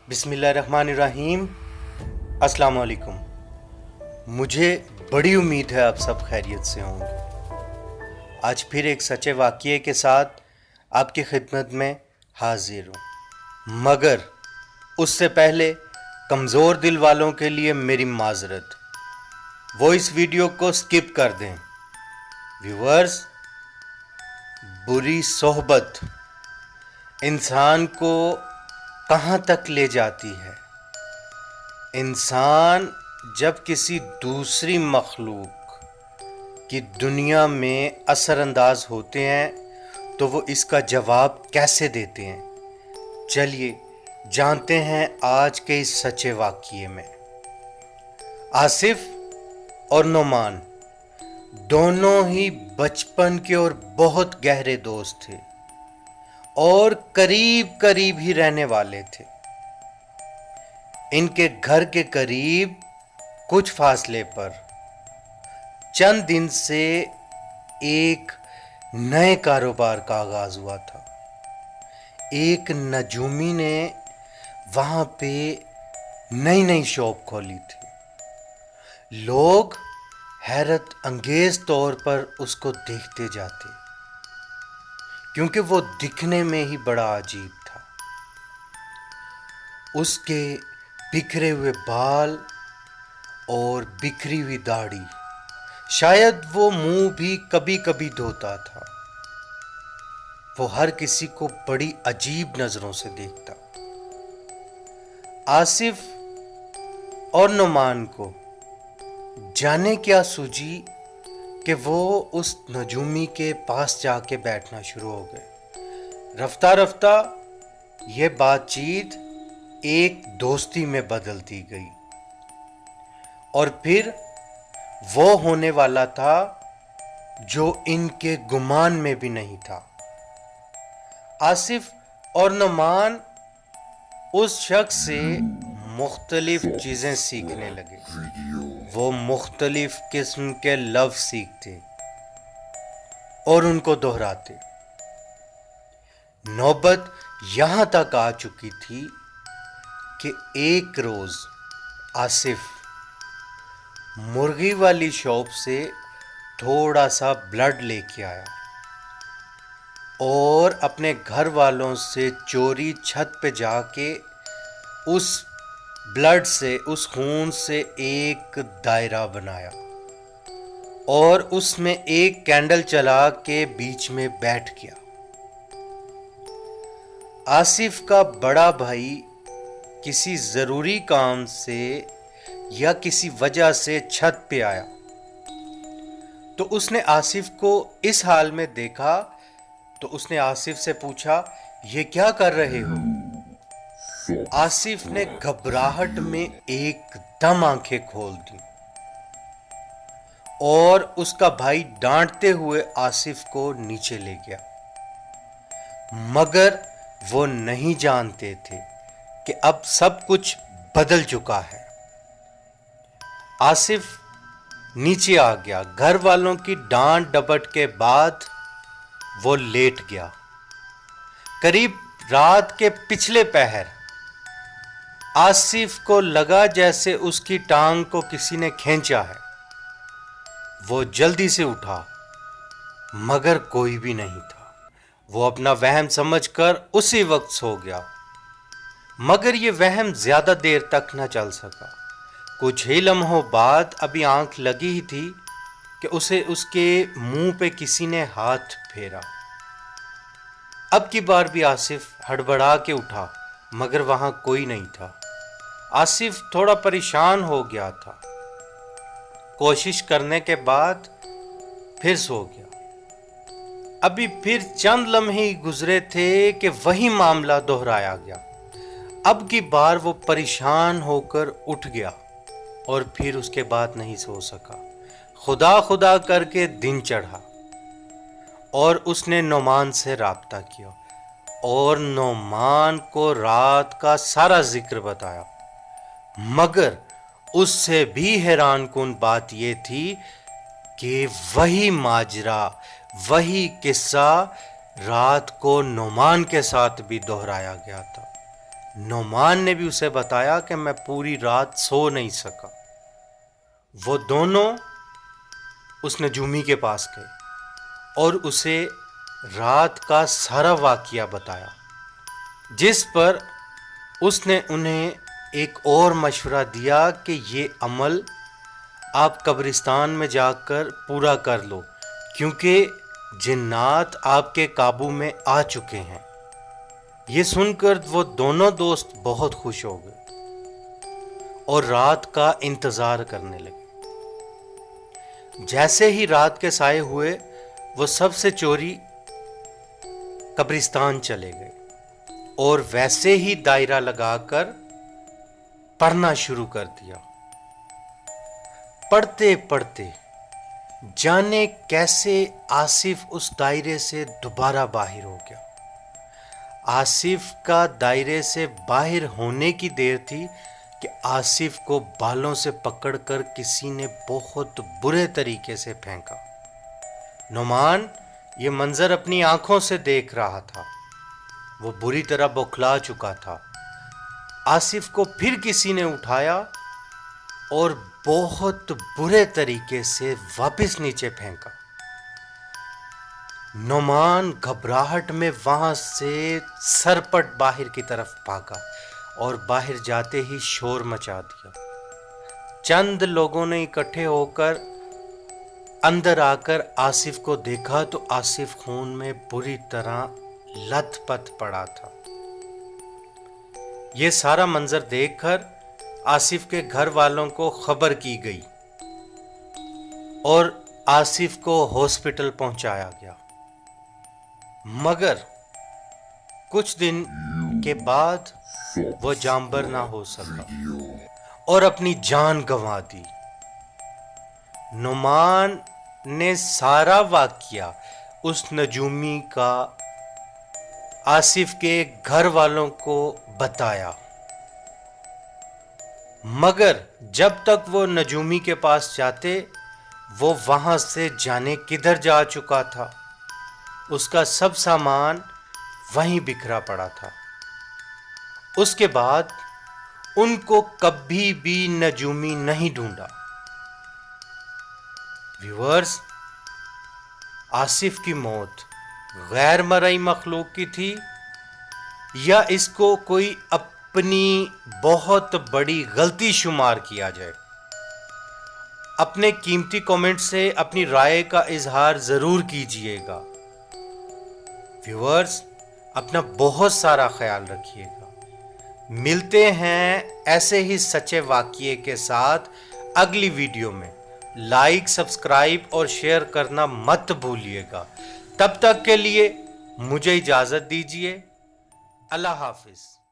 बिस्मिल्लाहिर्रहमानिर्रहीम। अस्सलाम वालेकुम। मुझे बड़ी उम्मीद है आप सब खैरियत से होंगे। आज फिर एक सच्चे वाक़ये के साथ आपकी खिदमत में हाजिर हूँ, मगर उससे पहले कमज़ोर दिल वालों के लिए मेरी माज़रत, वो इस वीडियो को स्किप कर दें। व्यूअर्स, बुरी सोहबत इंसान को कहाँ तक ले जाती है। इंसान जब किसी दूसरी मखलूक की दुनिया में असरअंदाज होते हैं तो वो इसका जवाब कैसे देते हैं, चलिए जानते हैं आज के इस सच्चे वाक़ये में। आसिफ और नुमान दोनों ही बचपन के और बहुत गहरे दोस्त थे और करीब करीब ही रहने वाले थे। इनके घर के करीब कुछ फासले पर चंद दिन से एक नए कारोबार का आगाज हुआ था। एक नजूमी ने वहां पे नई नई शॉप खोली थी। लोग हैरत अंगेज तौर पर उसको देखते जाते, क्योंकि वो दिखने में ही बड़ा अजीब था। उसके बिखरे हुए बाल और बिखरी हुई दाढ़ी, शायद वो मुंह भी कभी कभी धोता था। वो हर किसी को बड़ी अजीब नजरों से देखता। आसिफ और नुमान को जाने क्या सूझी कि वो उस नजूमी के पास जाके बैठना शुरू हो गए। रफ्ता रफ्ता ये बातचीत एक दोस्ती में बदलती गई और फिर वो होने वाला था जो इनके गुमान में भी नहीं था। आसिफ और नुमान उस शख्स से मुख्तलिफ चीज़ें सीखने लगे। वो मुख्तलिफ किस्म के लफ्ज़ सीखते और उनको दोहराते। नौबत यहाँ तक आ चुकी थी कि एक रोज़ आसिफ मुर्गी वाली शॉप से थोड़ा सा ब्लड लेके आया और अपने घर वालों से चोरी छत पे जाके उस ब्लड से, उस खून से एक दायरा बनाया और उसमें एक कैंडल चला के बीच में बैठ गया। आसिफ का बड़ा भाई किसी ज़रूरी काम से या किसी वजह से छत पे आया तो उसने आसिफ को इस हाल में देखा तो उसने आसिफ से पूछा, ये क्या कर रहे हो? आसिफ ने घबराहट में एकदम आंखें खोल दी और उसका भाई डांटते हुए आसिफ को नीचे ले गया, मगर वो नहीं जानते थे कि अब सब कुछ बदल चुका है। आसिफ नीचे आ गया। घर वालों की डांट डपट के बाद वो लेट गया। करीब रात के पिछले पहर आसिफ को लगा जैसे उसकी टांग को किसी ने खींचा है। वो जल्दी से उठा, मगर कोई भी नहीं था। वो अपना वहम समझकर उसी वक्त सो गया, मगर ये वहम ज्यादा देर तक न चल सका। कुछ ही लम्हों बाद अभी आंख लगी ही थी कि उसे उसके मुंह पे किसी ने हाथ फेरा। अब की बार भी आसिफ हड़बड़ा के उठा, मगर वहां कोई नहीं था। आसिफ थोड़ा परेशान हो गया था। कोशिश करने के बाद फिर सो गया। अभी फिर चंद लम्हे गुजरे थे कि वही मामला दोहराया गया। अब की बार वो परेशान होकर उठ गया और फिर उसके बाद नहीं सो सका। खुदा खुदा करके दिन चढ़ा और उसने नुमान से राब्ता किया और नुमान को रात का सारा जिक्र बताया, मगर उससे भी हैरान कुन बात यह थी कि वही माजरा, वही किस्सा रात को नुमान के साथ भी दोहराया गया था। نعمان نے بھی اسے بتایا کہ میں پوری رات سو نہیں سکا۔ وہ دونوں اس نجومی کے پاس گئے اور اسے رات کا سارا واقعہ بتایا، جس پر اس نے انہیں ایک اور مشورہ دیا کہ یہ عمل آپ قبرستان میں جا کر پورا کر لو، کیونکہ جنات آپ کے قابو میں آ چکے ہیں۔ یہ سن کر وہ دونوں دوست بہت خوش ہو گئے اور رات کا انتظار کرنے لگے۔ جیسے ہی رات کے سائے ہوئے وہ سب سے چوری قبرستان چلے گئے اور ویسے ہی دائرہ لگا کر پڑھنا شروع کر دیا۔ پڑھتے پڑھتے جانے کیسے آصف اس دائرے سے دوبارہ باہر ہو گیا۔ آصف کا دائرے سے باہر ہونے کی دیر تھی کہ آصف کو بالوں سے پکڑ کر کسی نے بہت برے طریقے سے پھینکا۔ نعمان یہ منظر اپنی آنکھوں سے دیکھ رہا تھا۔ وہ بری طرح بوکھلا چکا تھا۔ آصف کو پھر کسی نے اٹھایا اور بہت برے طریقے سے واپس نیچے پھینکا۔ نعمان گھبراہٹ میں وہاں سے سرپٹ باہر کی طرف بھاگا اور باہر جاتے ہی شور مچا دیا۔ چند لوگوں نے اکٹھے ہو کر اندر آ کر آصف کو دیکھا تو آصف خون میں بری طرح لت پت پڑا تھا۔ یہ سارا منظر دیکھ کر آصف کے گھر والوں کو خبر کی گئی اور آصف کو ہاسپٹل پہنچایا گیا، مگر کچھ دن کے بعد وہ جانبر نہ ہو سکا اور اپنی جان گنوا دی۔ نعمان نے سارا واقعہ اس نجومی کا آصف کے گھر والوں کو بتایا، مگر جب تک وہ نجومی کے پاس جاتے وہ وہاں سے جانے کدھر جا چکا تھا۔ اس کا سب سامان وہیں بکھرا پڑا تھا۔ اس کے بعد ان کو کبھی بھی نجومی نہیں ڈھونڈا۔ ویورز، آصف کی موت غیر مرئی مخلوق کی تھی یا اس کو کوئی اپنی بہت بڑی غلطی شمار کیا جائے؟ اپنے قیمتی کامنٹ سے اپنی رائے کا اظہار ضرور کیجئے گا۔ ویورز، اپنا بہت سارا خیال رکھیے گا۔ ملتے ہیں ایسے ہی سچے واقعے کے ساتھ اگلی ویڈیو میں۔ لائک، سبسکرائب اور شیئر کرنا مت بھولیے گا۔ تب تک کے لیے مجھے اجازت دیجیے۔ اللہ حافظ۔